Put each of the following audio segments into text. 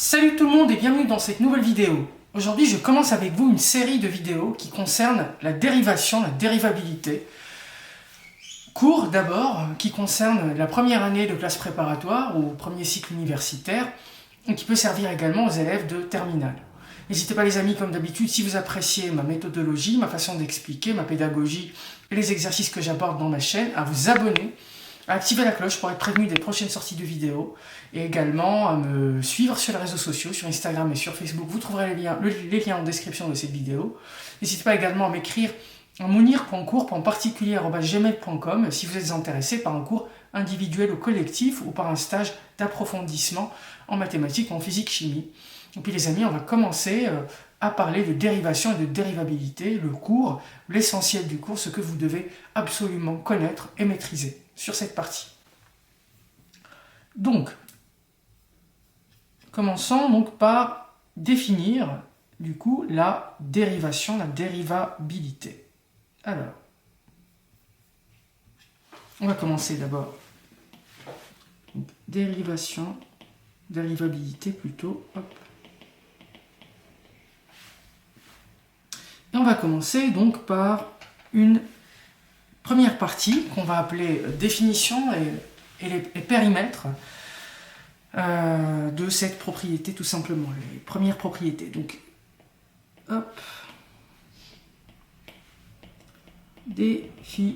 Salut tout le monde et bienvenue dans cette nouvelle vidéo. Aujourd'hui, je commence avec vous une série de vidéos qui concernent la dérivation, la dérivabilité. Cours d'abord, qui concerne la première année de classe préparatoire ou premier cycle universitaire, et qui peut servir également aux élèves de terminale. N'hésitez pas les amis, comme d'habitude, si vous appréciez ma méthodologie, ma façon d'expliquer, ma pédagogie et les exercices que j'aborde dans ma chaîne, à vous abonner, à activer la cloche pour être prévenu des prochaines sorties de vidéos et également à me suivre sur les réseaux sociaux, sur Instagram et sur Facebook. Vous trouverez les liens en description de cette vidéo. N'hésitez pas également à m'écrire à mounir.cours, en particulier @gmail.com, si vous êtes intéressé par un cours individuel ou collectif ou par un stage d'approfondissement en mathématiques ou en physique-chimie. Et puis les amis, on va commencer à parler de dérivation et de dérivabilité, le cours, l'essentiel du cours, ce que vous devez absolument connaître et maîtriser sur cette partie. Donc, commençons donc par définir du coup la dérivation, la dérivabilité. Alors, on va commencer d'abord. Dérivation, dérivabilité plutôt. Hop. Et on va commencer donc par une première partie qu'on va appeler définition et périmètre de cette propriété tout simplement, les premières propriétés. Donc, hop, définition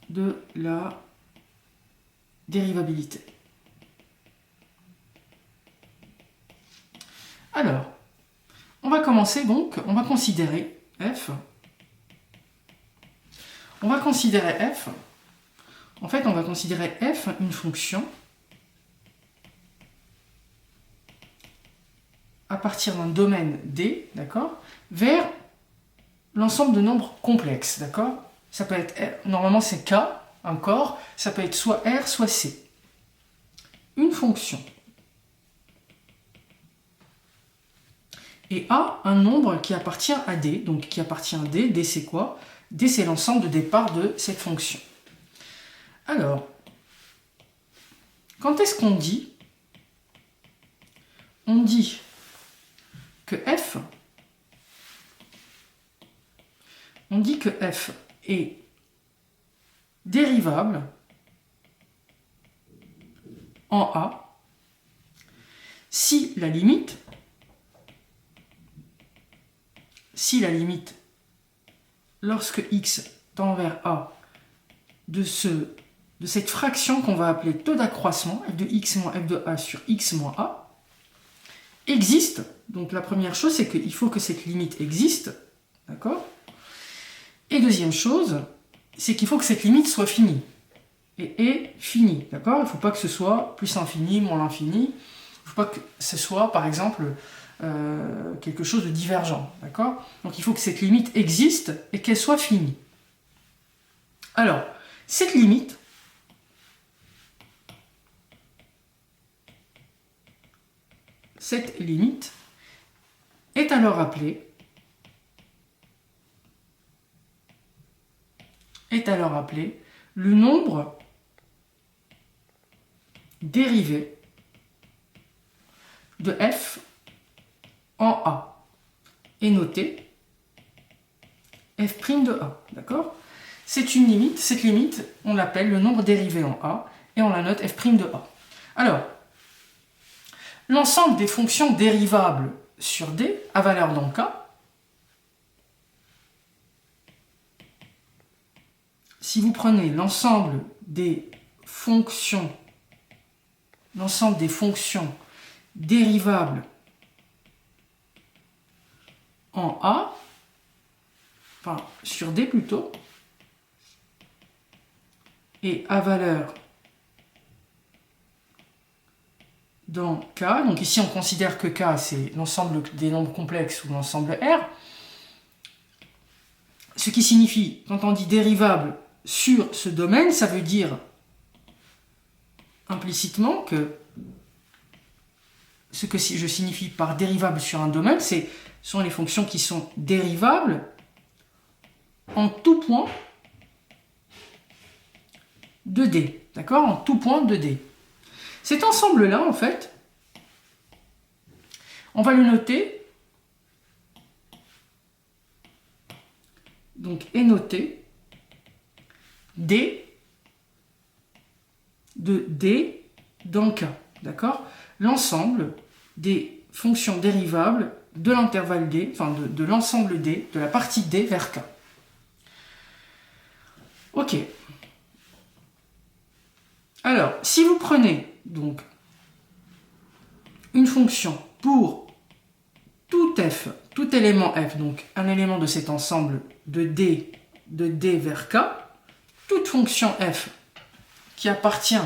de la dérivabilité. Alors, on va commencer donc, on va considérer f. On va considérer f, en fait on va considérer f une fonction à partir d'un domaine D, d'accord, vers l'ensemble de nombres complexes, d'accord. Ça peut être, normalement c'est K, un corps, ça peut être soit R, soit C. Une fonction. Et A, un nombre qui appartient à D. Donc qui appartient à D, D c'est quoi? D c'est l'ensemble de départ de cette fonction. Alors, quand est-ce qu'on dit? On dit que f, est dérivable en A si la limite lorsque x tend vers A de cette fraction qu'on va appeler taux d'accroissement, f de x moins f de A sur x moins A, existe. Donc la première chose, c'est qu'il faut que cette limite existe, d'accord? Et deuxième chose, c'est qu'il faut que cette limite soit finie. Et est finie, d'accord? Il ne faut pas que ce soit plus l'infini, moins l'infini. Il ne faut pas que ce soit, par exemple, quelque chose de divergent, d'accord? Donc il faut que cette limite existe et qu'elle soit finie. Alors, cette limite, est alors appelée le nombre dérivé de f en A, est noté f' de A, d'accord? C'est une limite, cette limite, on l'appelle le nombre dérivé en A, et on la note f' de A. Alors, l'ensemble des fonctions dérivables sur D, à valeur dans K, si vous prenez l'ensemble des fonctions dérivables en A, enfin sur D plutôt, et à valeur dans K, donc ici on considère que K c'est l'ensemble des nombres complexes ou l'ensemble R, ce qui signifie, quand on dit dérivable sur ce domaine, ça veut dire implicitement que ce que je signifie par dérivable sur un domaine, ce sont les fonctions qui sont dérivables en tout point de D, d'accord, en tout point de D. Cet ensemble-là, en fait, on va le noter, donc est noté D de D dans K, d'accord? L'ensemble des fonctions dérivables de l'intervalle D, enfin de l'ensemble D, de la partie D vers K. Ok. Alors, si vous prenez donc une fonction pour tout f, tout élément f, donc un élément de cet ensemble de D vers K, toute fonction f qui appartient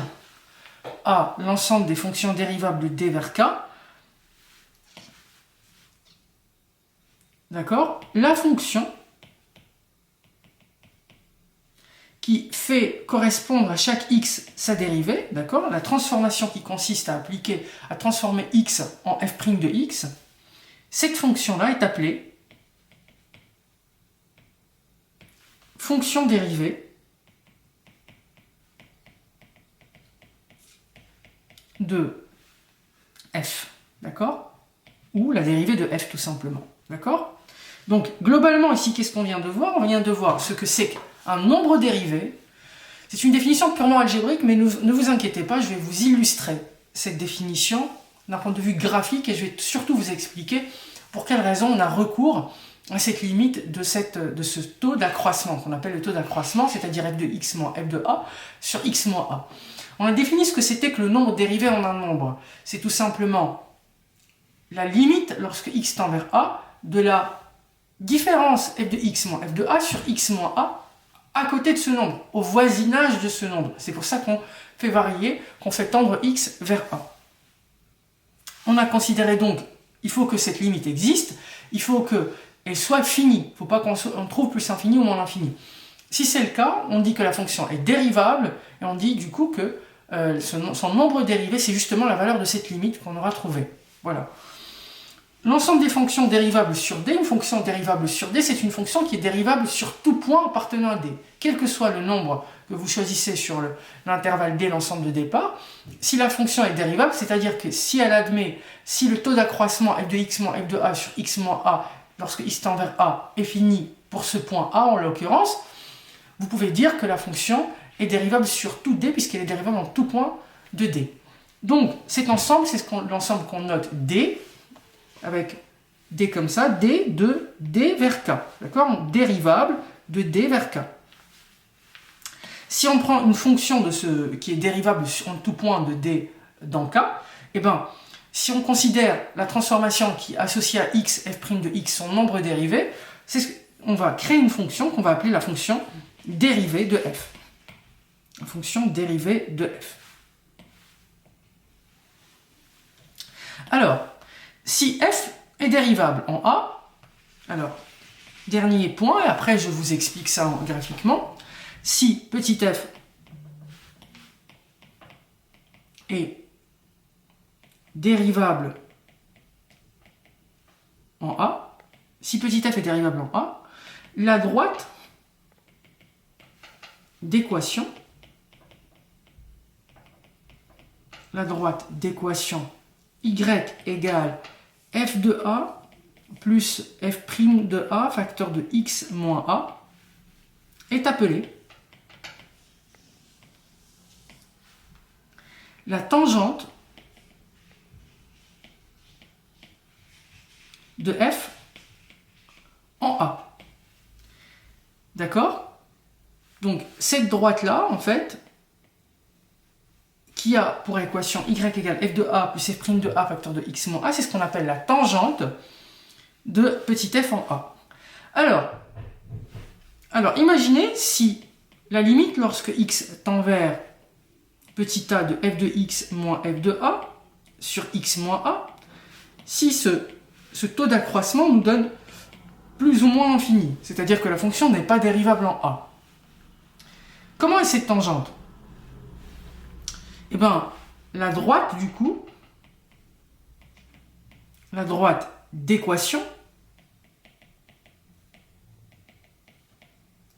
à l'ensemble des fonctions dérivables de D vers K, d'accord, la fonction qui fait correspondre à chaque x sa dérivée, d'accord, la transformation qui consiste à transformer x en f' de x, cette fonction-là est appelée fonction dérivée de f, d'accord, ou la dérivée de f tout simplement, d'accord. Donc globalement ici, qu'est-ce qu'on vient de voir? On vient de voir ce que c'est qu'un nombre dérivé. C'est une définition purement algébrique, mais ne vous inquiétez pas, je vais vous illustrer cette définition d'un point de vue graphique et je vais surtout vous expliquer pour quelles raisons on a recours à cette limite de ce taux d'accroissement qu'on appelle le taux d'accroissement, c'est-à-dire f de x moins f de a sur x moins a. On a défini ce que c'était que le nombre dérivé en un nombre. C'est tout simplement la limite, lorsque x tend vers a, de la différence f de x moins f de a sur x moins a à côté de ce nombre, au voisinage de ce nombre. C'est pour ça qu'on fait varier, qu'on fait tendre x vers a. On a considéré donc, il faut que cette limite existe, il faut qu'elle soit finie. Il ne faut pas qu'on trouve plus infini ou moins l'infini. Si c'est le cas, on dit que la fonction est dérivable, et on dit du coup que son nombre dérivé, c'est justement la valeur de cette limite qu'on aura trouvée. Voilà. L'ensemble des fonctions dérivables sur D, une fonction dérivable sur D, c'est une fonction qui est dérivable sur tout point appartenant à D. Quel que soit le nombre que vous choisissez sur l'intervalle D, l'ensemble de départ, si la fonction est dérivable, c'est-à-dire que si elle admet, si le taux d'accroissement f de x moins f de a sur x moins a, lorsque x tend vers a, est fini pour ce point A en l'occurrence, vous pouvez dire que la fonction est dérivable sur tout D, puisqu'elle est dérivable en tout point de D. Donc cet ensemble, c'est l'ensemble qu'on note D, avec D comme ça, D de D vers K, d'accord? Dérivable de D vers K. Si on prend une fonction qui est dérivable en tout point de D dans K, eh ben, si on considère la transformation qui est associée à x, f' de x, son nombre dérivé, on va créer une fonction qu'on va appeler la fonction dérivée de f. La fonction dérivée de f. Alors, si f est dérivable en a, alors, dernier point, et après je vous explique ça graphiquement, si petit f est dérivable en a, si petit f est dérivable en a, la droite d'équation, y égale f de a plus f' de a, facteur de x moins a, est appelée la tangente de f en a. D'accord? Donc, cette droite-là, en fait, qui a pour équation y égale f de a plus f' de a, facteur de x moins a, c'est ce qu'on appelle la tangente de petit f en a. Alors, imaginez si la limite lorsque x tend vers petit a de f de x moins f de a sur x moins a, si ce taux d'accroissement nous donne plus ou moins infini, c'est-à-dire que la fonction n'est pas dérivable en a. Comment est cette tangente? Eh bien, la droite, du coup, la droite d'équation,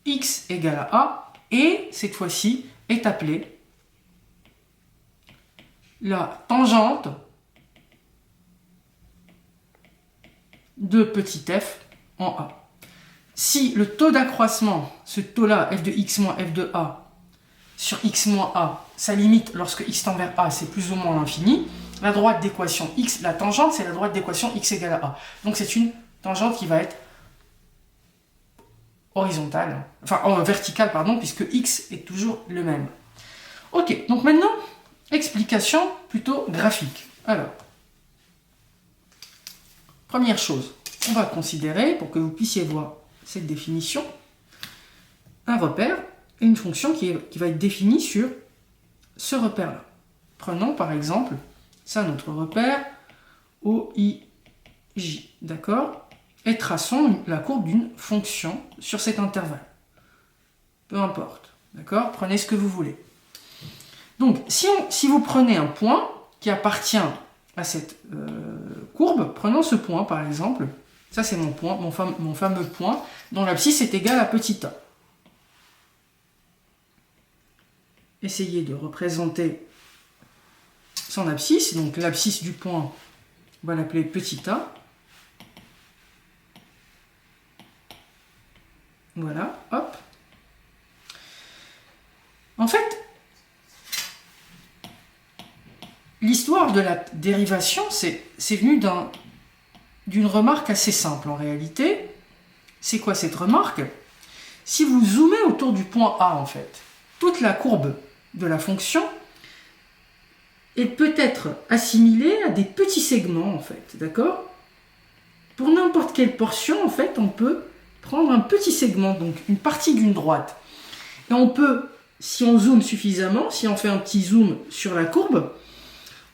x égale à a, et cette fois-ci est appelée la tangente de petit f en A. Si le taux d'accroissement, ce taux-là, f de x moins f de A, sur x moins A, sa limite lorsque x tend vers A, c'est plus ou moins l'infini, la droite d'équation x, la tangente, c'est la droite d'équation x égale à A. Donc c'est une tangente qui va être horizontale, enfin verticale, pardon, puisque x est toujours le même. Ok, donc maintenant, explication plutôt graphique. Alors, première chose, on va considérer, pour que vous puissiez voir cette définition, un repère et une fonction qui va être définie sur ce repère-là. Prenons par exemple, ça notre repère, OIJ, d'accord? Et traçons la courbe d'une fonction sur cet intervalle. Peu importe, d'accord? Prenez ce que vous voulez. Donc, si vous prenez un point qui appartient à cette courbe, prenons ce point par exemple, ça c'est mon point, mon fameux point, dont l'abscisse est égale à petit a. Essayez de représenter son abscisse, donc l'abscisse du point, on va l'appeler petit a. Voilà, hop. En fait, l'histoire de la dérivation, c'est venu d'une remarque assez simple en réalité. C'est quoi cette remarque? Si vous zoomez autour du point A, en fait, toute la courbe de la fonction elle peut être assimilée à des petits segments, en fait, d'accord? Pour n'importe quelle portion, en fait, on peut prendre un petit segment, donc une partie d'une droite. Et on peut, si on zoome suffisamment, si on fait un petit zoom sur la courbe,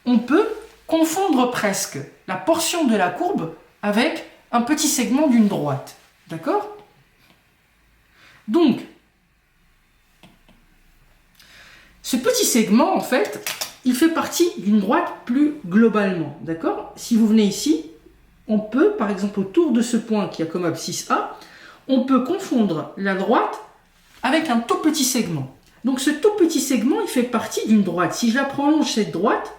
on peut confondre presque la portion de la courbe avec un petit segment d'une droite. D'accord? Donc, ce petit segment, en fait, il fait partie d'une droite plus globalement. D'accord? Si vous venez ici, on peut, par exemple, autour de ce point qui a comme abscisse A, on peut confondre la droite avec un tout petit segment. Donc ce tout petit segment, il fait partie d'une droite. Si je la prolonge, cette droite,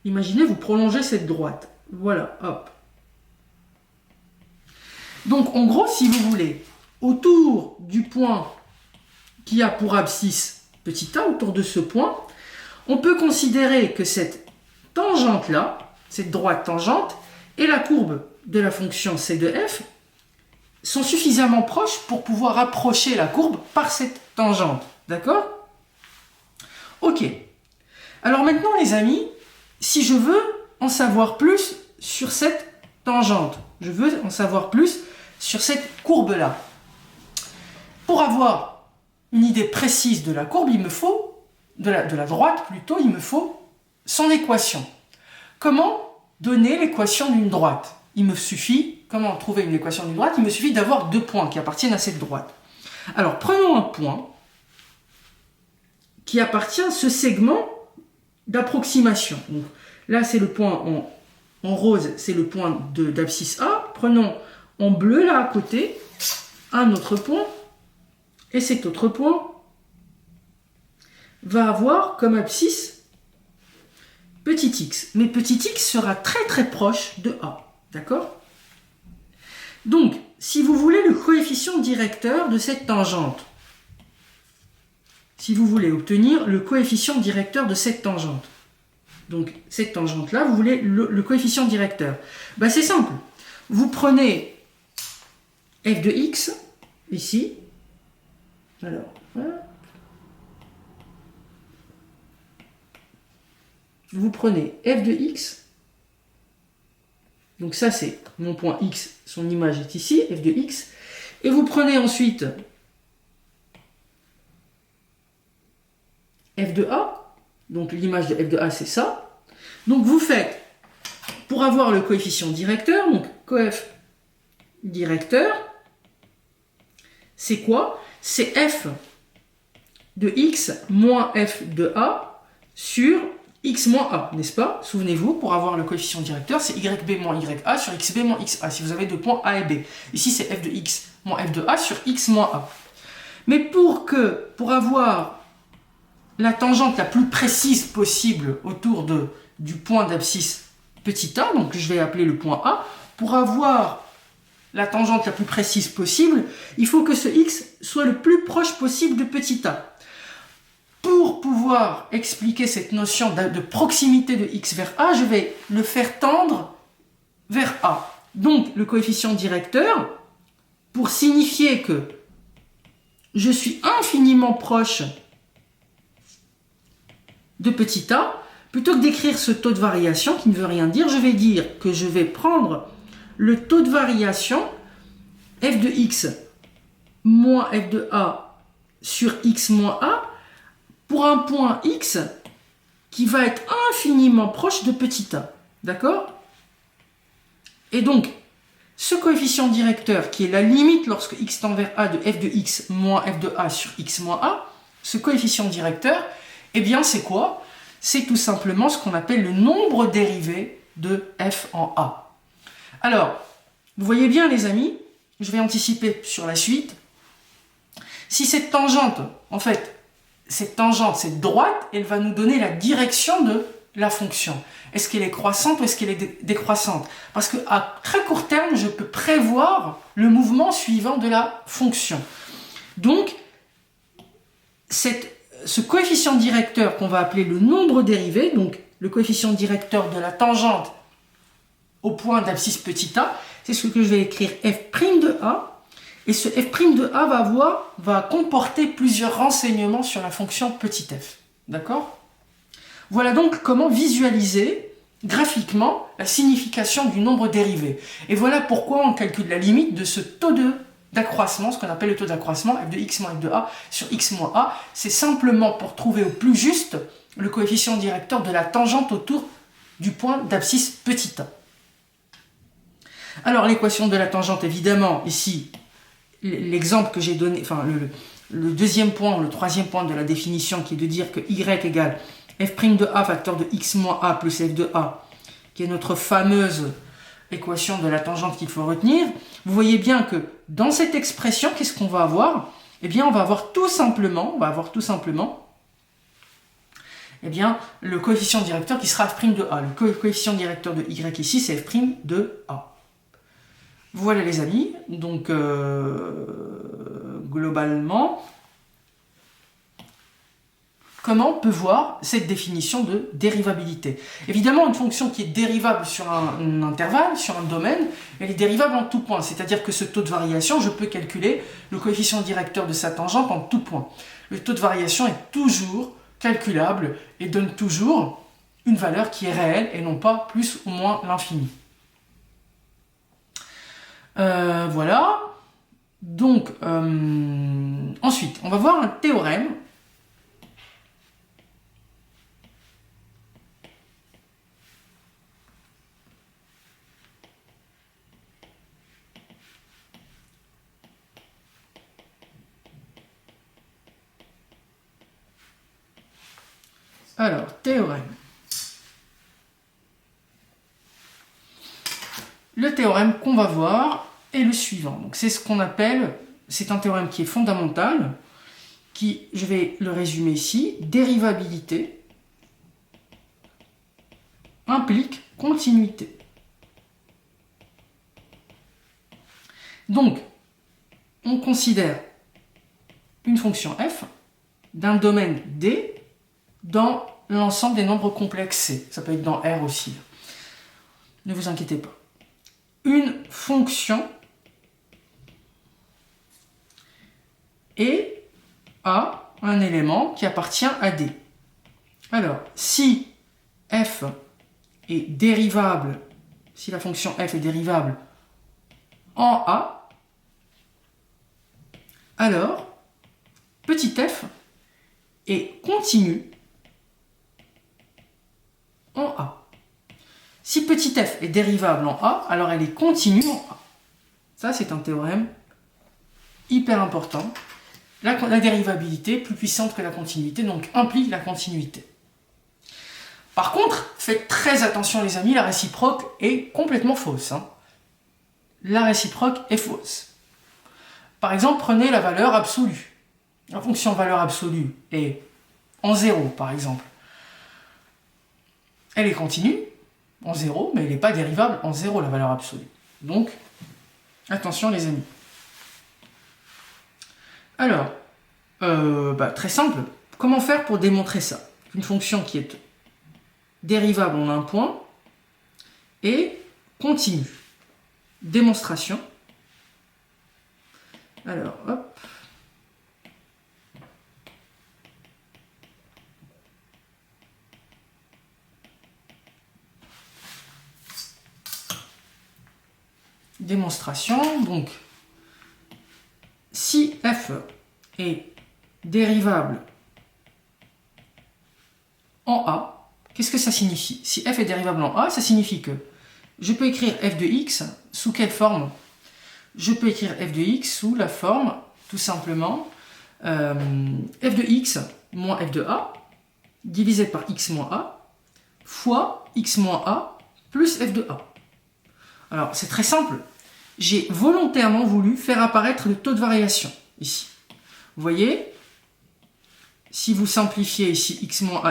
imaginez, vous prolongez cette droite. Voilà, hop. Donc en gros, si vous voulez, autour du point qui a pour abscisse petit a, autour de ce point, on peut considérer que cette tangente-là, cette droite tangente, et la courbe de la fonction c de f sont suffisamment proches pour pouvoir approcher la courbe par cette tangente. D'accord? Ok. Alors maintenant, les amis, si je veux en savoir plus sur cette tangente, je veux en savoir plus sur cette courbe-là. Pour avoir une idée précise de la courbe, il me faut, de la droite plutôt, il me faut son équation. Comment donner l'équation d'une droite? Il me suffit, comment trouver une équation d'une droite? Il me suffit d'avoir deux points qui appartiennent à cette droite. Alors, prenons un point qui appartient à ce segment d'approximation. Donc, là, c'est le point en rose, c'est le point d'abscisse A. Prenons en bleu, là, à côté, un autre point. Et cet autre point va avoir comme abscisse petit x. Mais petit x sera très très proche de A. D'accord? Donc, si vous voulez le coefficient directeur de cette tangente, si vous voulez obtenir le coefficient directeur de cette tangente, donc cette tangente-là, vous voulez le coefficient directeur, ben, c'est simple. Vous prenez f de x, ici, alors, voilà. Vous prenez f de x, donc ça c'est mon point x, son image est ici, f de x, et vous prenez ensuite f de a, donc l'image de f de a c'est ça, donc vous faites, pour avoir le coefficient directeur, donc coef directeur, c'est quoi? C'est f de x moins f de a sur x moins a, n'est-ce pas? Souvenez-vous, pour avoir le coefficient directeur, c'est yb moins ya sur xb moins xa, si vous avez deux points a et b. Ici, c'est f de x moins f de a sur x moins a. Mais pour avoir la tangente la plus précise possible autour du point d'abscisse petit a, donc je vais appeler le point A, pour avoir la tangente la plus précise possible, il faut que ce x soit le plus proche possible de petit a. Pour pouvoir expliquer cette notion de proximité de x vers a, je vais le faire tendre vers a. Donc le coefficient directeur, pour signifier que je suis infiniment proche de petit a, plutôt que d'écrire ce taux de variation qui ne veut rien dire, je vais dire que je vais prendre le taux de variation f de x moins f de a sur x moins a pour un point x qui va être infiniment proche de petit a. D'accord? Et donc, ce coefficient directeur qui est la limite lorsque x tend vers a de f de x moins f de a sur x moins a, ce coefficient directeur, eh bien c'est quoi? C'est tout simplement ce qu'on appelle le nombre dérivé de f en a. Alors, vous voyez bien les amis, je vais anticiper sur la suite. Si cette tangente, en fait, cette droite, elle va nous donner la direction de la fonction. Est-ce qu'elle est croissante ou est-ce qu'elle est décroissante? Parce qu'à très court terme, je peux prévoir le mouvement suivant de la fonction. Donc, ce coefficient directeur qu'on va appeler le nombre dérivé, donc le coefficient directeur de la tangente au point d'abscisse petit a, c'est ce que je vais écrire f' de a, et ce f' de a va comporter plusieurs renseignements sur la fonction petit f. D'accord? Voilà donc comment visualiser graphiquement la signification du nombre dérivé. Et voilà pourquoi on calcule la limite de ce taux d'accroissement, ce qu'on appelle le taux d'accroissement, f de x moins f de a sur x moins a. C'est simplement pour trouver au plus juste le coefficient directeur de la tangente autour du point d'abscisse petit a. Alors l'équation de la tangente, évidemment, ici, l'exemple que j'ai donné, enfin le deuxième point, le troisième point de la définition qui est de dire que y égale f' de a facteur de x moins a plus f de a, qui est notre fameuse équation de la tangente qu'il faut retenir. Vous voyez bien que dans cette expression, qu'est-ce qu'on va avoir? Eh bien, on va avoir tout simplement eh bien, le coefficient directeur qui sera f' de a. Le coefficient directeur de y ici, c'est f' de a. Voilà les amis, donc globalement, comment on peut voir cette définition de dérivabilité? Évidemment, une fonction qui est dérivable sur un intervalle, sur un domaine, elle est dérivable en tout point, c'est-à-dire que ce taux de variation, je peux calculer le coefficient directeur de sa tangente en tout point. Le taux de variation est toujours calculable et donne toujours une valeur qui est réelle et non pas plus ou moins l'infini. Voilà. Donc, ensuite, on va voir un théorème. Alors, théorème. Le théorème qu'on va voir est le suivant. Donc, c'est ce qu'on appelle, c'est un théorème qui est fondamental, qui, je vais le résumer ici, dérivabilité implique continuité. Donc, on considère une fonction f d'un domaine D dans l'ensemble des nombres complexes C. Ça peut être dans R aussi. Ne vous inquiétez pas. Une fonction et a un élément qui appartient à D. Alors, si f est dérivable, si la fonction f est dérivable en a, alors petit f est continu en a. Si petit f est dérivable en a, alors elle est continue en a. Ça, c'est un théorème hyper important. La dérivabilité, plus puissante que la continuité, donc implique la continuité. Par contre, faites très attention les amis, la réciproque est complètement fausse. La réciproque est fausse. Par exemple, prenez la valeur absolue. la fonction valeur absolue est en 0 par exemple, elle est continue en 0, mais elle n'est pas dérivable en 0 la valeur absolue. Donc, attention les amis. Alors, très simple, comment faire pour démontrer ça? Une fonction qui est dérivable en un point et continue. Démonstration. Alors, hop. Démonstration, donc, si f est dérivable en a, qu'est-ce que ça signifie? Si f est dérivable en a, ça signifie que je peux écrire f de x sous quelle forme? Je peux écrire f de x sous la forme, tout simplement, f de x moins f de a, divisé par x moins a, fois x moins a, plus f de a. Alors, c'est très simple. J'ai volontairement voulu faire apparaître le taux de variation, ici. Vous voyez, si vous simplifiez ici x moins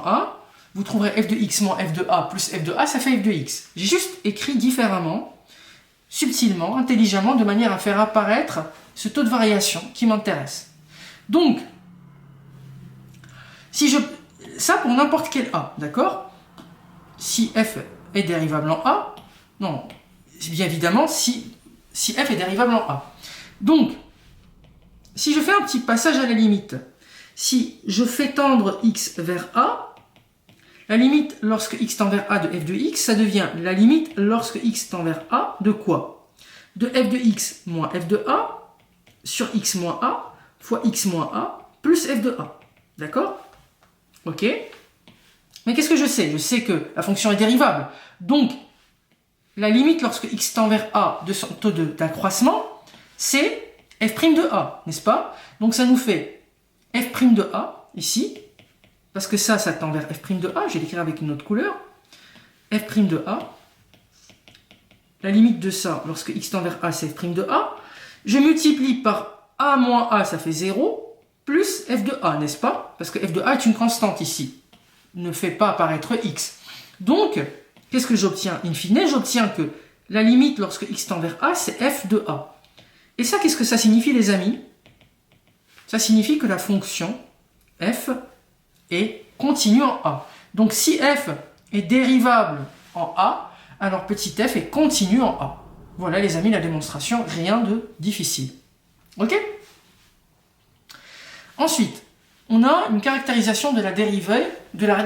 a, vous trouverez f de x moins f de a plus f de a, ça fait f de x. J'ai juste écrit différemment, subtilement, intelligemment, de manière à faire apparaître ce taux de variation qui m'intéresse. Donc, ça pour n'importe quel a, d'accord? Si f est dérivable en a, non, bien évidemment si f est dérivable en a. Donc, si je fais un petit passage à la limite, si je fais tendre x vers a, la limite lorsque x tend vers a de f de x, ça devient la limite lorsque x tend vers a de quoi? De f de x moins f de a sur x moins a fois x moins a plus f de a. D'accord? Ok? Mais qu'est-ce que je sais? Je sais que la fonction est dérivable. Donc, la limite lorsque x tend vers a de son taux d'accroissement, c'est f' de a, n'est-ce pas? Donc ça nous fait f' de a, ici, parce que ça tend vers f' de a, je vais l'écrire avec une autre couleur, f' de a, la limite de ça, lorsque x tend vers a, c'est f' de a, je multiplie par a moins a, ça fait 0, plus f de a, n'est-ce pas? Parce que f de a est une constante ici, ne fait pas apparaître x. Donc, qu'est-ce que j'obtiens? In fine, j'obtiens que la limite lorsque x tend vers a, c'est f de a. Et ça, qu'est-ce que ça signifie, les amis? Ça signifie que la fonction f est continue en a. Donc, si f est dérivable en a, alors petit f est continu en a. Voilà, les amis, la démonstration, rien de difficile. Ok? Ensuite, on a une caractérisation de la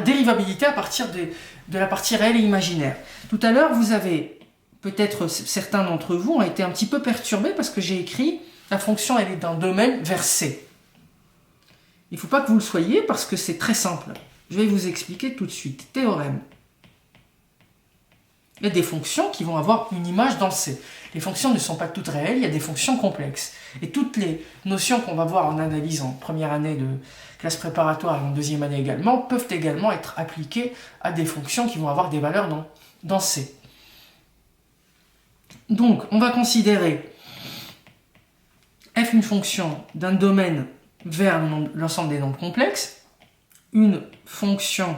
dérivabilité à partir de la partie réelle et imaginaire. Tout à l'heure, vous avez, peut-être certains d'entre vous ont été un petit peu perturbés parce que j'ai écrit la fonction elle est d'un domaine vers C. Il ne faut pas que vous le soyez parce que c'est très simple. Je vais vous expliquer tout de suite. Théorème. Il y a des fonctions qui vont avoir une image dans C. Les fonctions ne sont pas toutes réelles, il y a des fonctions complexes. Et toutes les notions qu'on va voir en analyse en première année de classe préparatoire et en deuxième année également, peuvent également être appliquées à des fonctions qui vont avoir des valeurs dans C. Donc, on va considérer f une fonction d'un domaine vers l'ensemble des nombres complexes, une fonction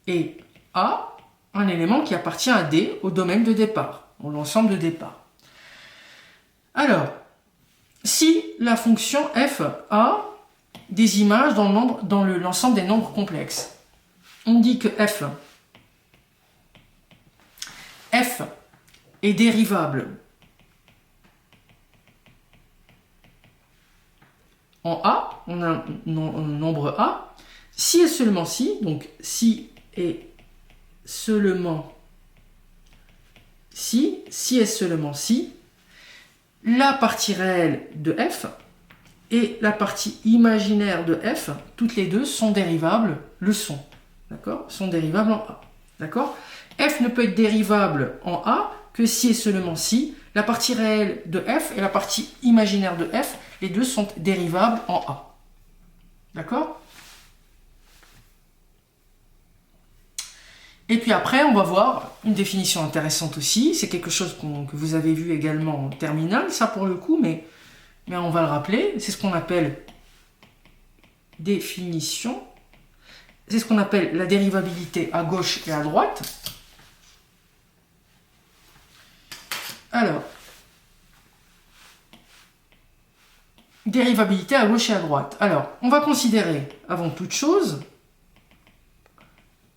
et A, un élément qui appartient à D au domaine de départ, au l'ensemble de départ. Alors, si la fonction f a des images dans l'ensemble des nombres complexes, on dit que f est dérivable en A, on a un nombre A, si et seulement si, donc si et seulement si et seulement si, la partie réelle de f et la partie imaginaire de f, toutes les deux sont dérivables, d'accord, sont dérivables en A, d'accord. F ne peut être dérivable en A que si et seulement si la partie réelle de f et la partie imaginaire de f, les deux sont dérivables en A, d'accord. Et puis après, on va voir une définition intéressante aussi. C'est quelque chose que vous avez vu également en terminale, ça pour le coup, mais Mais on va le rappeler, c'est ce qu'on appelle définition. C'est ce qu'on appelle la dérivabilité à gauche et à droite. Alors, dérivabilité à gauche et à droite. Alors, on va considérer, avant toute chose,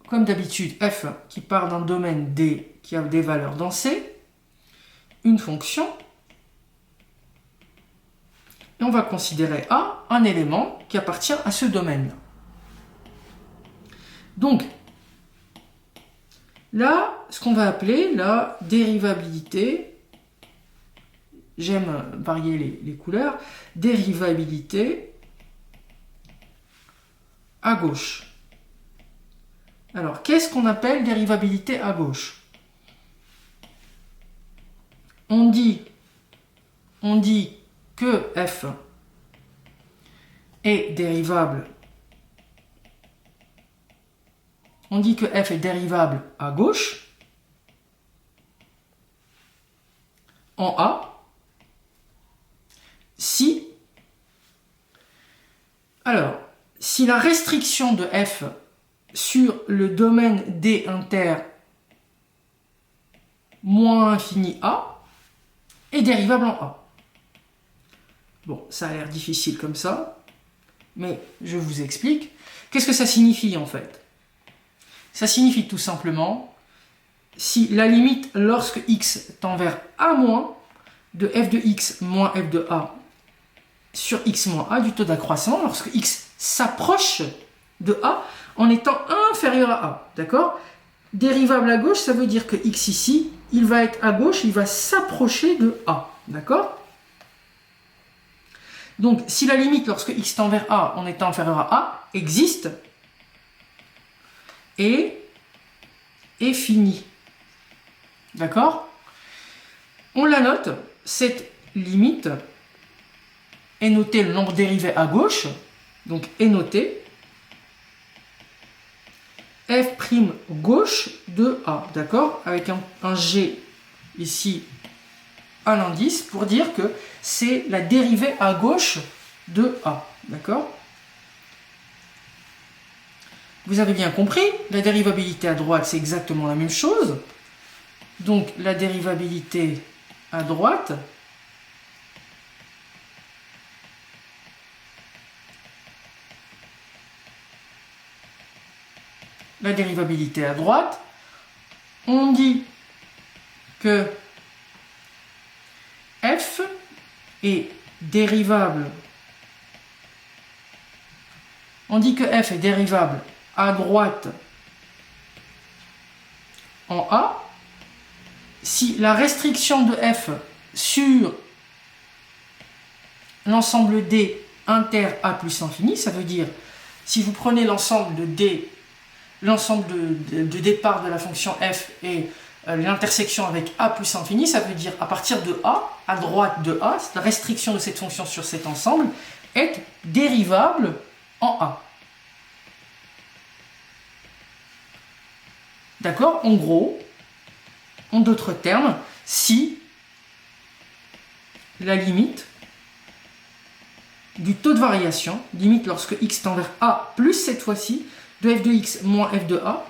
comme d'habitude, f qui part d'un domaine D qui a des valeurs dans C, une fonction, et on va considérer A un élément qui appartient à ce domaine-là. Donc, là, ce qu'on va appeler la dérivabilité, j'aime varier les couleurs, dérivabilité à gauche. Alors, qu'est-ce qu'on appelle dérivabilité à gauche? On dit que f est dérivable. On dit que f est dérivable à gauche en A si la restriction de f sur le domaine D inter moins infini A est dérivable en A. Bon, ça a l'air difficile comme ça, mais je vous explique. Qu'est-ce que ça signifie en fait? Ça signifie tout simplement si la limite lorsque x tend vers a moins de f de x moins f de a sur x moins a du taux d'accroissement lorsque x s'approche de a en étant inférieur à a. D'accord? Dérivable à gauche, ça veut dire que x ici, il va être à gauche, il va s'approcher de a. D'accord? Donc, si la limite lorsque x tend vers a en étant inférieur à a existe et est finie. D'accord? On la note, cette limite est notée le nombre dérivé à gauche, donc est noté f' gauche de a, d'accord? Avec un G ici à l'indice pour dire que c'est la dérivée à gauche de a, d'accord? Vous avez bien compris, la dérivabilité à droite, c'est exactement la même chose. Donc, la dérivabilité à droite, on dit que f est dérivable. On dit que f est dérivable à droite en A si la restriction de f sur l'ensemble D inter A plus infini, ça veut dire si vous prenez l'ensemble de D, l'ensemble de départ de la fonction f et l'intersection avec A plus infini, ça veut dire à partir de A, à droite de A, la restriction de cette fonction sur cet ensemble est dérivable en A. D'accord? En gros, en d'autres termes, si la limite du taux de variation, limite lorsque x tend vers a plus cette fois-ci, de f de x moins f de a,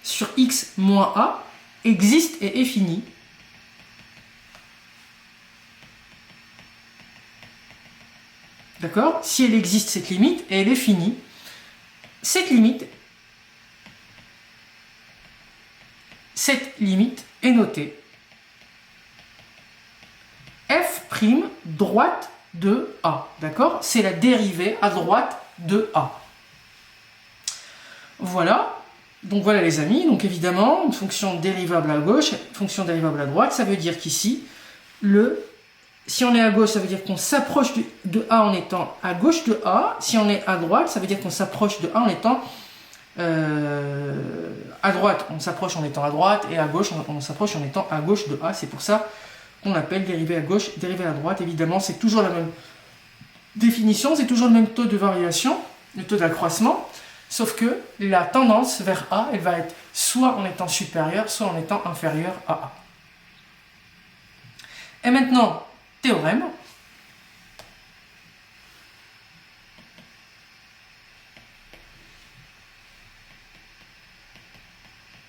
sur x moins a, existe et est finie. D'accord? Si elle existe, cette limite, et elle est finie, cette limite est notée f' droite de A. D'accord? C'est la dérivée à droite de A. Voilà. Donc voilà les amis. Donc évidemment, une fonction dérivable à gauche, fonction dérivable à droite, ça veut dire qu'ici, si on est à gauche, ça veut dire qu'on s'approche de A en étant à gauche de A. Si on est à droite, ça veut dire qu'on s'approche de A en étant à droite, on s'approche en étant à droite, et à gauche, on s'approche en étant à gauche de A. C'est pour ça qu'on appelle dérivée à gauche, dérivée à droite. Évidemment, c'est toujours la même définition, c'est toujours le même taux de variation, le taux d'accroissement, sauf que la tendance vers A, elle va être soit en étant supérieure, soit en étant inférieure à A. Et maintenant, théorème.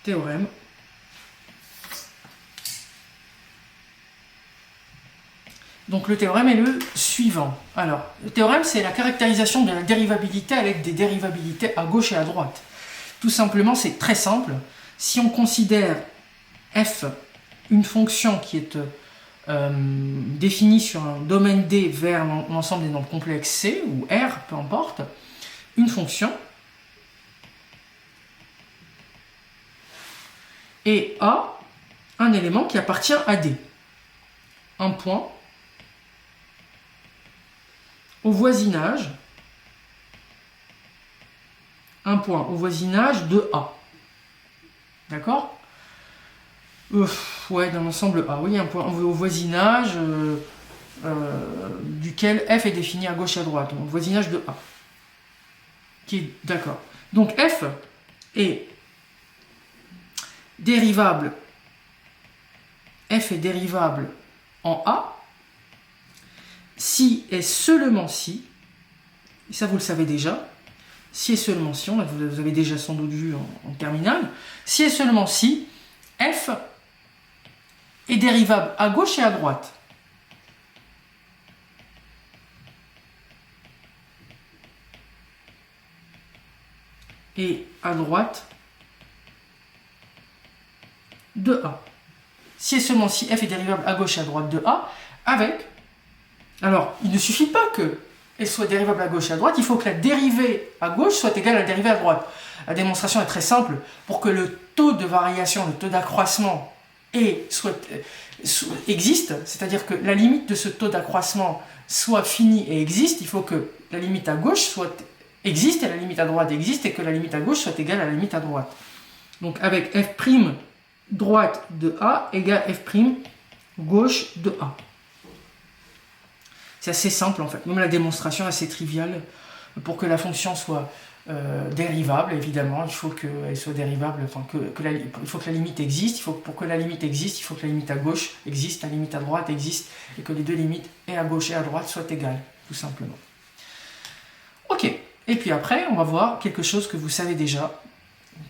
théorème. Donc le théorème est le suivant. Alors, le théorème, c'est la caractérisation de la dérivabilité avec des dérivabilités à gauche et à droite. Tout simplement, c'est très simple. Si on considère f une fonction qui est définie sur un domaine D vers l'ensemble des nombres complexes C, ou R, peu importe, une fonction, et A, un élément qui appartient à D. Un point au voisinage, un point au voisinage de A. D'accord? Ouais, d'un ensemble A. Oui, un point au voisinage duquel f est défini à gauche et à droite. Donc, voisinage de A. Qui est d'accord. Donc f est dérivable. F est dérivable en A si et seulement si, et ça vous le savez déjà, si et seulement si, vous avez déjà sans doute vu en terminale, si et seulement si f est dérivable à gauche et à droite. Et à droite de A. Si et seulement si f est dérivable à gauche et à droite de A, avec... Alors, il ne suffit pas qu'elle soit dérivable à gauche et à droite, il faut que la dérivée à gauche soit égale à la dérivée à droite. La démonstration est très simple. Pour que le taux de variation, le taux d'accroissement existe, c'est-à-dire que la limite de ce taux d'accroissement soit finie et existe, il faut que la limite à gauche existe et la limite à droite existe et que la limite à gauche soit égale à la limite à droite. Donc avec f' droite de A égale f' gauche de A. C'est assez simple en fait. Même la démonstration est assez triviale. Pour que la fonction soit dérivable, évidemment, il faut qu'elle soit dérivable, enfin, il faut que la limite existe. Pour que la limite existe, il faut que la limite à gauche existe, la limite à droite existe, et que les deux limites, et à gauche et à droite, soient égales, tout simplement. Ok. Et puis après, on va voir quelque chose que vous savez déjà,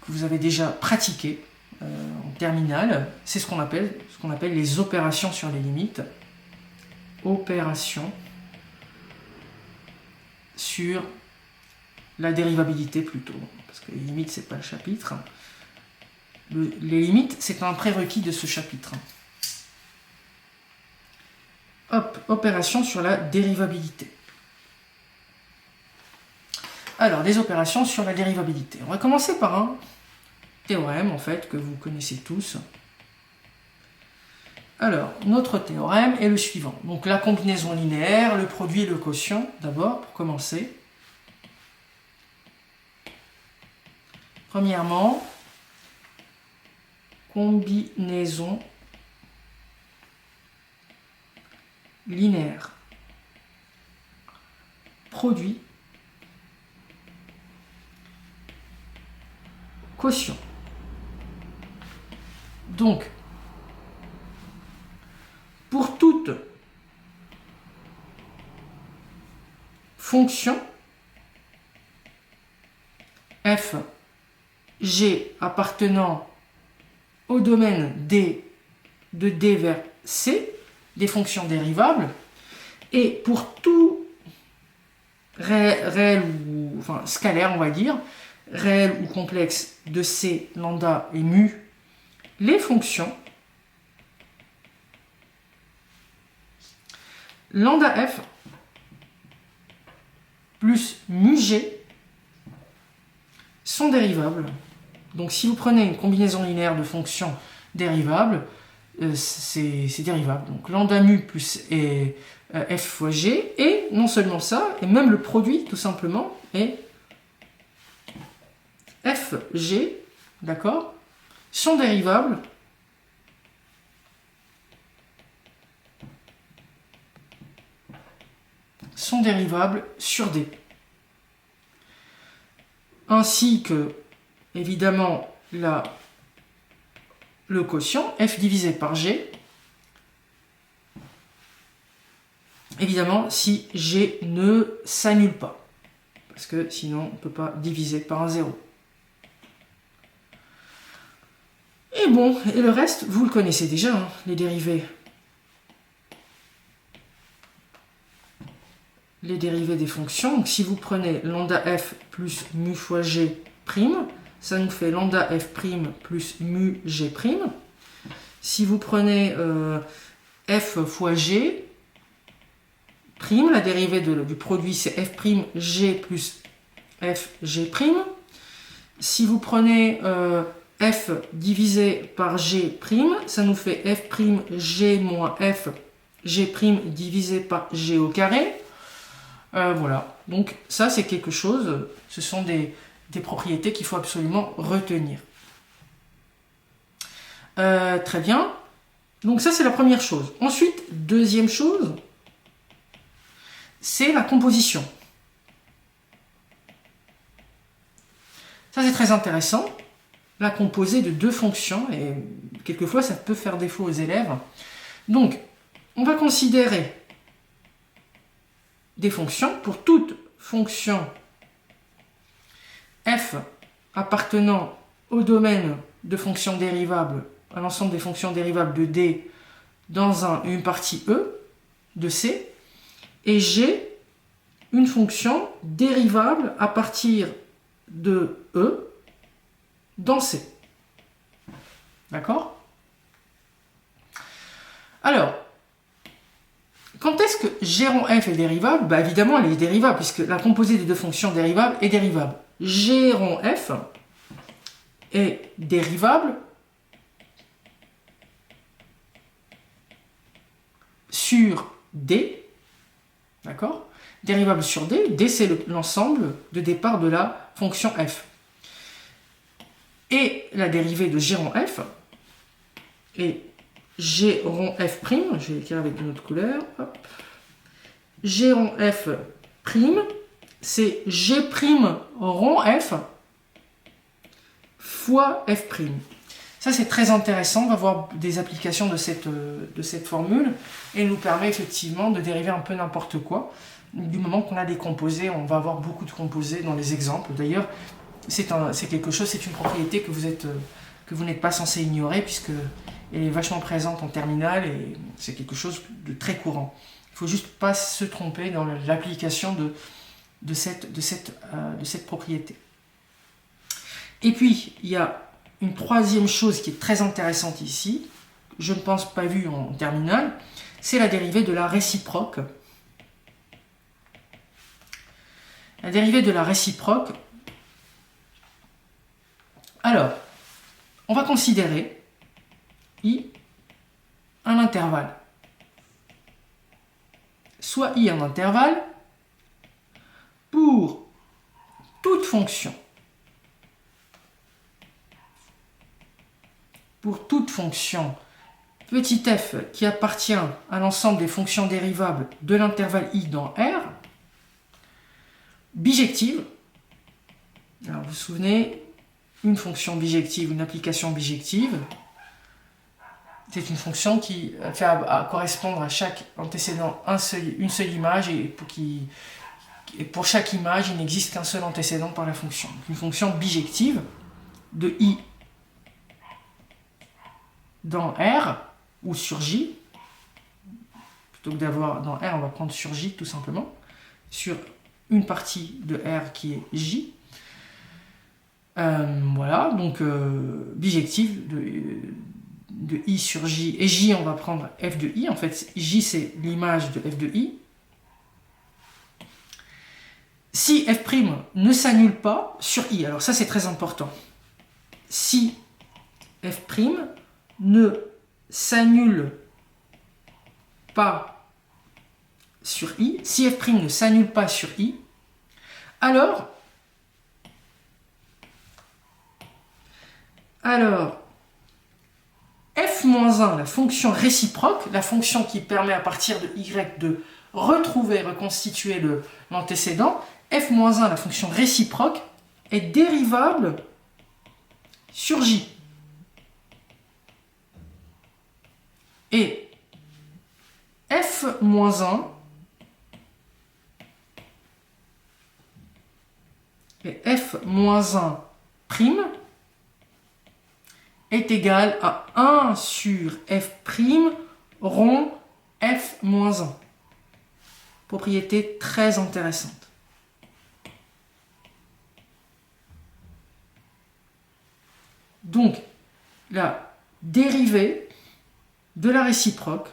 que vous avez déjà pratiqué en terminale. C'est ce qu'on appelle les opérations sur les limites. Opérations sur la dérivabilité plutôt, parce que les limites, c'est pas le chapitre. Les limites, c'est un prérequis de ce chapitre. Hop, opérations sur la dérivabilité. Alors, des opérations sur la dérivabilité. On va commencer par un théorème, en fait, que vous connaissez tous. Alors, notre théorème est le suivant. Donc, la combinaison linéaire, le produit et le quotient, d'abord, pour commencer. Premièrement, combinaison linéaire. Produit, quotient. Donc, pour toute fonction f g appartenant au domaine D de D vers C, des fonctions dérivables, et pour tout réel ou enfin scalaire, on va dire, réel ou complexe de C, lambda et mu, les fonctions lambda f plus mu g sont dérivables. Donc si vous prenez une combinaison linéaire de fonctions dérivables, c'est dérivable. Donc lambda mu plus f fois g, et non seulement ça, et même le produit tout simplement est f, g, d'accord, sont dérivables sur D. Ainsi que, évidemment, le quotient, f divisé par g, évidemment, si g ne s'annule pas. Parce que sinon, on ne peut pas diviser par un zéro. bon, et le reste, vous le connaissez déjà, hein, les dérivés. Les dérivés des fonctions. Donc, si vous prenez lambda f plus mu fois g prime, ça nous fait lambda f prime plus mu g prime. Si vous prenez f fois g prime, la dérivée du produit c'est f prime g plus f g prime. Si vous prenez f divisé par g prime, ça nous fait f prime g moins f g prime divisé par g au carré. Voilà, donc ça c'est quelque chose, ce sont des propriétés qu'il faut absolument retenir. Très bien, donc ça c'est la première chose. Ensuite, deuxième chose, c'est la composition. Ça c'est très intéressant, la composée de deux fonctions, et quelquefois ça peut faire défaut aux élèves. Donc, on va considérer des fonctions. Pour toute fonction f appartenant au domaine de fonctions dérivables, à l'ensemble des fonctions dérivables de D dans une partie E de C, et G, une fonction dérivable à partir de E dans C. D'accord? Alors, quand est-ce que g rond f est dérivable? Bah évidemment, elle est dérivable, puisque la composée des deux fonctions dérivables est dérivable. G rond f est dérivable sur D, d'accord? Dérivable sur D, D c'est l'ensemble de départ de la fonction f. Et la dérivée de g rond f est g rond f prime, je vais l'écrire avec une autre couleur, hop. G rond f prime, c'est g prime rond f fois f prime. Ça c'est très intéressant, on va voir des applications de cette formule, et nous permet effectivement de dériver un peu n'importe quoi. Du moment qu'on a des composés, on va avoir beaucoup de composés dans les exemples. D'ailleurs, c'est quelque chose, c'est une propriété que vous n'êtes pas censé ignorer, puisque elle est vachement présente en terminale et c'est quelque chose de très courant. Il ne faut juste pas se tromper dans l'application de cette propriété. Et puis, il y a une troisième chose qui est très intéressante ici, que je ne pense pas vue en terminale, c'est la dérivée de la réciproque. La dérivée de la réciproque. Alors, on va considérer I un intervalle. Soit I un intervalle pour toute fonction. Pour toute fonction petit f qui appartient à l'ensemble des fonctions dérivables de l'intervalle I dans R, bijective. Alors vous vous souvenez, une fonction bijective, une application bijective, c'est une fonction qui fait à correspondre à chaque antécédent une seule image, et pour chaque image, il n'existe qu'un seul antécédent par la fonction. Donc une fonction bijective de I dans R ou sur J. Plutôt que d'avoir dans R, on va prendre sur J tout simplement, sur une partie de R qui est J. Voilà, donc bijective de I sur J, et J on va prendre f de I, en fait J c'est l'image de f de I. Si f' ne s'annule pas sur I, alors ça c'est très important, si f' ne s'annule pas sur I, si f' ne s'annule pas sur I, alors f-1, la fonction réciproque, la fonction qui permet à partir de y de reconstituer l'antécédent, f-1, la fonction réciproque, est dérivable sur J. Et f-1 et f-1' est égal à 1 sur f' rond f moins 1. Propriété très intéressante. Donc, la dérivée de la réciproque,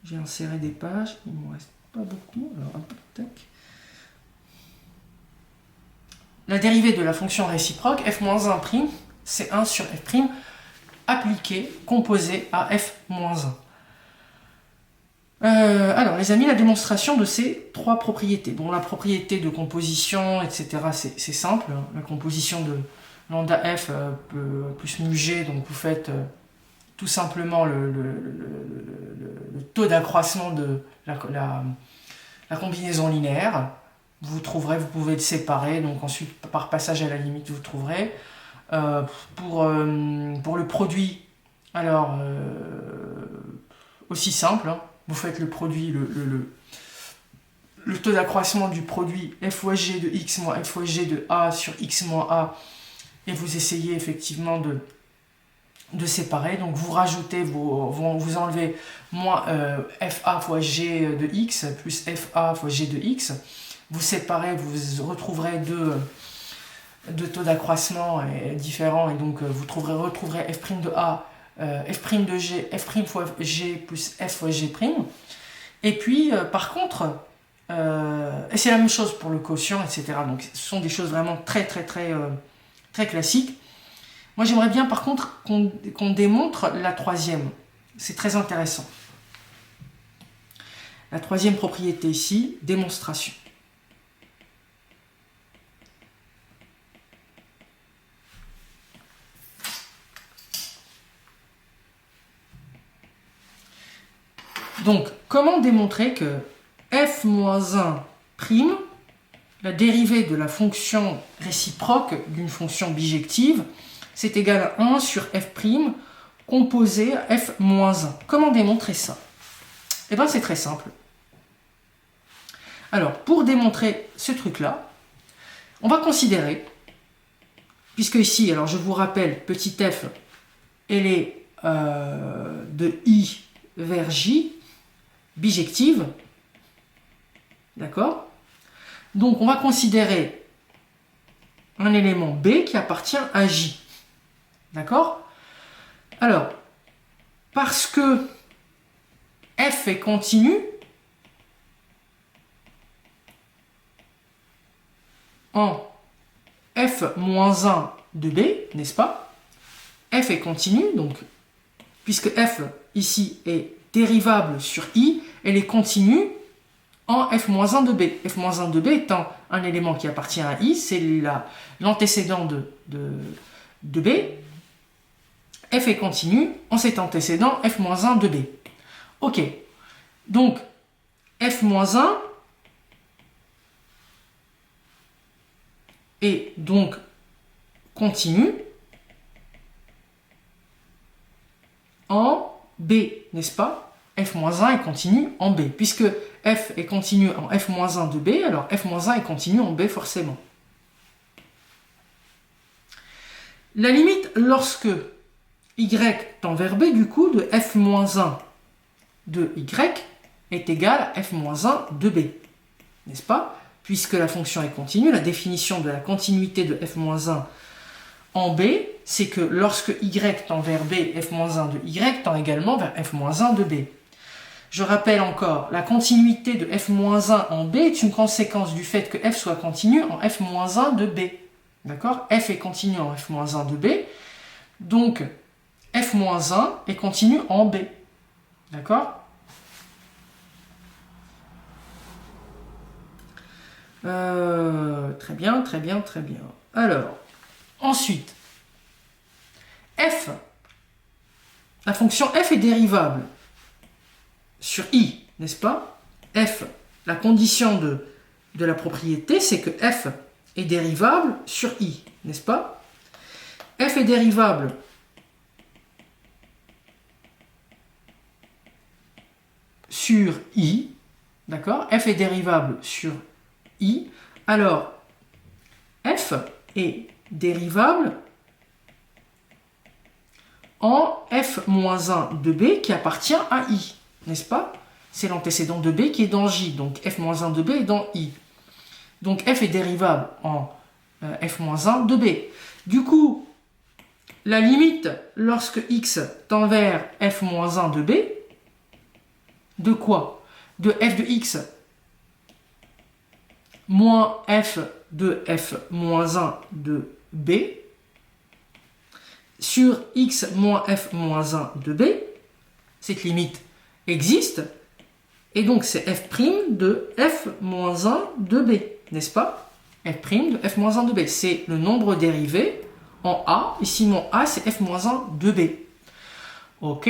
j'ai inséré des pages, il ne me reste pas beaucoup, alors un peu tac. La dérivée de la fonction réciproque, f-1', c'est 1 sur f' appliqué, composé à f-1. Alors, les amis, la démonstration de ces trois propriétés. Bon, la propriété de composition, etc., c'est simple. La composition de lambda f plus mu g, donc vous faites tout simplement le taux d'accroissement de la combinaison linéaire. Vous trouverez, vous pouvez le séparer, donc ensuite par passage à la limite vous trouverez. Pour le produit, alors aussi simple, hein, vous faites le produit, le taux d'accroissement du produit f fois g de x moins f fois g de a sur x moins a, et vous essayez effectivement de séparer. Donc vous rajoutez, vous enlevez moins fa fois g de x plus fa fois g de x. Vous séparez, vous retrouverez deux taux d'accroissement différents, et donc vous retrouverez f' de a, f' de g, f' fois g plus f fois g'. Et puis, par contre, et c'est la même chose pour le quotient, etc. Donc ce sont des choses vraiment très classiques. Moi, j'aimerais bien, par contre, qu'on démontre la troisième. C'est très intéressant. La troisième propriété ici, démonstration. Donc, comment démontrer que f-1', la dérivée de la fonction réciproque d'une fonction bijective, c'est égal à 1 sur f' composé à f-1. Comment démontrer ça? Eh bien, c'est très simple. Alors, pour démontrer ce truc-là, on va considérer, puisque ici, alors je vous rappelle, petit f, elle est de I vers J, bijective, d'accord? Donc, on va considérer un élément B qui appartient à J. D'accord? Alors, parce que f est continu, en f-1 de B, n'est-ce pas? F est continu, donc, puisque f, ici, est dérivable sur I, elle est continue en f-1 de B. f-1 de B étant un élément qui appartient à I, c'est l'antécédent de B. F est continu en cet antécédent f-1 de B. Ok, donc f-1 est donc continu en B, n'est-ce pas? f-1 est continu en B, puisque f est continu en f-1 de B, alors f-1 est continu en B forcément. La limite lorsque y tend vers B, du coup, de f-1 de y est égal à f-1 de B, n'est-ce pas? Puisque la fonction est continue, la définition de la continuité de f-1 en B, c'est que lorsque y tend vers B, f-1 de y tend également vers f-1 de B. Je rappelle encore, la continuité de f-1 en B est une conséquence du fait que f soit continu en f-1 de B. D'accord? F est continu en f-1 de B, donc f-1 est continu en B. D'accord? Très bien. Alors, ensuite, f, la fonction f est dérivable sur I, n'est-ce pas? F, la condition de la propriété, c'est que f est dérivable sur I, n'est-ce pas? F est dérivable sur I, d'accord? F est dérivable sur I, alors f est dérivable en f-1 de b qui appartient à i, n'est-ce pas? C'est l'antécédent de b qui est dans j, donc f-1 de b est dans i. Donc f est dérivable en f-1 de b. Du coup, la limite lorsque x tend vers f-1 de b, de quoi? De f de x moins f de f-1 de b sur x moins f-1 de b, cette limite existe, et donc c'est f' de f-1 de b, n'est-ce pas? f' de f-1 de b, c'est le nombre dérivé en a, ici mon a c'est f-1 de b. Ok?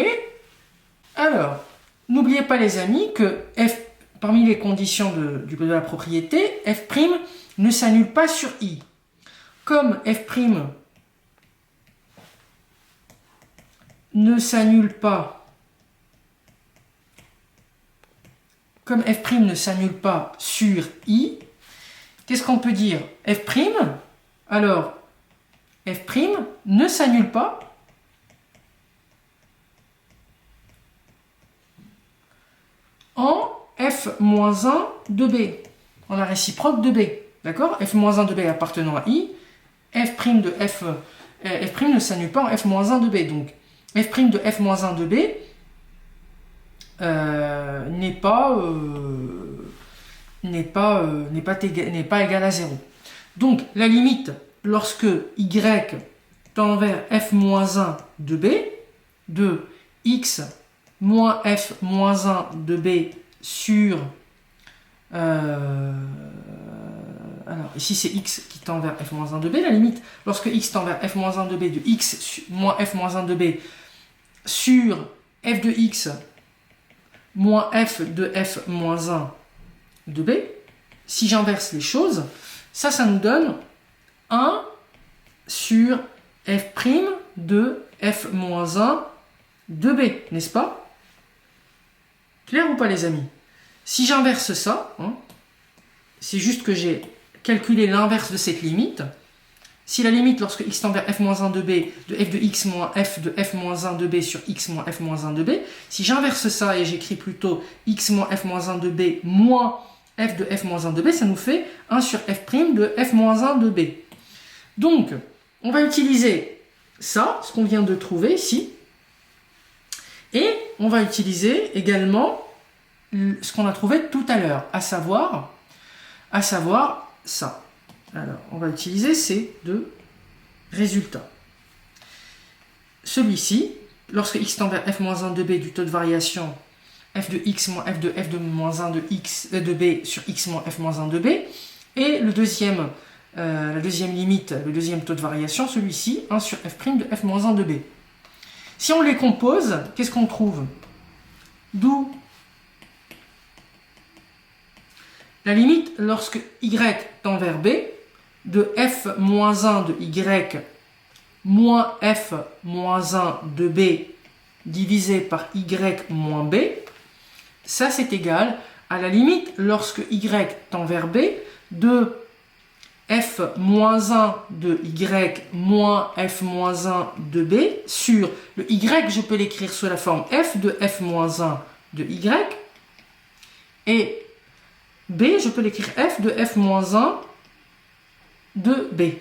Alors, n'oubliez pas les amis que f, parmi les conditions de la propriété, f' ne s'annule pas sur i. Comme f' ne s'annule pas, comme f' ne s'annule pas sur i, qu'est-ce qu'on peut dire? F', alors, f' ne s'annule pas en f-1 de b, en la réciproque de b. D'accord? f-1 de b appartenant à i, f' ne s'annule pas en f-1 de b. Donc, f' de f-1 de b n'est pas égal à 0. Donc, la limite, lorsque y tend vers f-1 de b, de x moins f-1 de b sur... alors, ici, c'est x qui tend vers f-1 de b. La limite, lorsque x tend vers f-1 de b, de x moins f-1 de b sur f de x moins f de f-1 de b, si j'inverse les choses, ça nous donne 1 sur f' de f-1 de b, n'est-ce pas? Clair ou pas les amis? Si j'inverse ça, hein, c'est juste que j'ai calculé l'inverse de cette limite. Si la limite lorsque x tend vers f-1 de b, de f de x moins f de f-1 de b sur x moins f-1 de b, si j'inverse ça et j'écris plutôt x moins f-1 de b moins f de f-1 de b, ça nous fait 1 sur f' de f-1 de b. Donc, on va utiliser ça, ce qu'on vient de trouver ici, et on va utiliser également ce qu'on a trouvé tout à l'heure, à savoir ça. Alors, on va utiliser ces deux résultats. Celui-ci, lorsque x tend vers f-1 de b du taux de variation f de x moins f de moins 1 de, x, de b sur x moins f-1 de b, et la deuxième limite, le deuxième taux de variation, celui-ci, 1 sur f' de f-1 de b. Si on les compose, qu'est-ce qu'on trouve? D'où la limite lorsque y tend vers b, de f-1 de y moins f-1 de b divisé par y moins b, ça c'est égal à la limite lorsque y tend vers b de f-1 de y moins f-1 de b sur le y, je peux l'écrire sous la forme f de f-1 de y, et b, je peux l'écrire f de f-1 de b.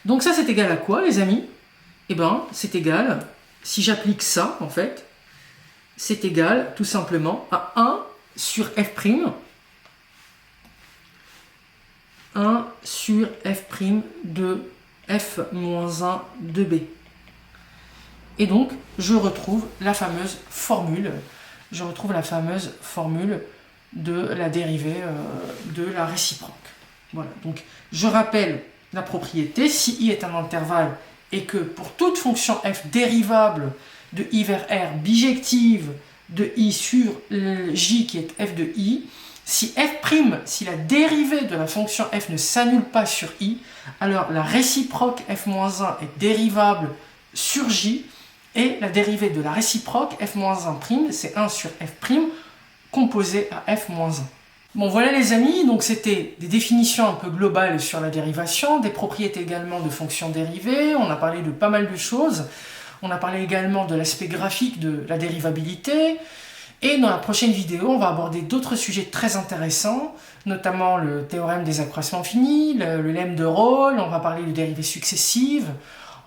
Donc ça c'est égal à quoi les amis? Eh bien c'est égal, si j'applique ça en fait, c'est égal tout simplement à 1 sur f', 1 sur f' de f-1 de b. Et donc je retrouve la fameuse formule, de la dérivée de la réciproque. Voilà, donc je rappelle la propriété, si i est un intervalle et que pour toute fonction f dérivable de i vers r bijective de i sur j qui est f de i, si la dérivée de la fonction f ne s'annule pas sur i, alors la réciproque f-1 est dérivable sur j, et la dérivée de la réciproque f-1', c'est 1 sur f' composé à f-1. Bon voilà les amis, donc c'était des définitions un peu globales sur la dérivation, des propriétés également de fonctions dérivées, on a parlé de pas mal de choses, on a parlé également de l'aspect graphique de la dérivabilité, et dans la prochaine vidéo, on va aborder d'autres sujets très intéressants, notamment le théorème des accroissements finis, le lemme de Rolle, on va parler de dérivées successives,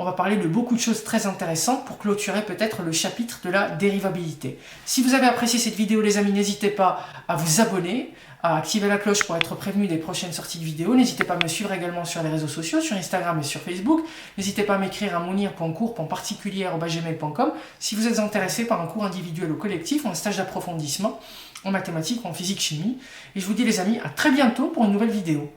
on va parler de beaucoup de choses très intéressantes pour clôturer peut-être le chapitre de la dérivabilité. Si vous avez apprécié cette vidéo les amis, n'hésitez pas à vous abonner, à activer la cloche pour être prévenu des prochaines sorties de vidéos. N'hésitez pas à me suivre également sur les réseaux sociaux, sur Instagram et sur Facebook. N'hésitez pas à m'écrire à mounir.cours.particulier@gmail.com si vous êtes intéressé par un cours individuel ou collectif ou un stage d'approfondissement en mathématiques ou en physique-chimie. Et je vous dis les amis, à très bientôt pour une nouvelle vidéo.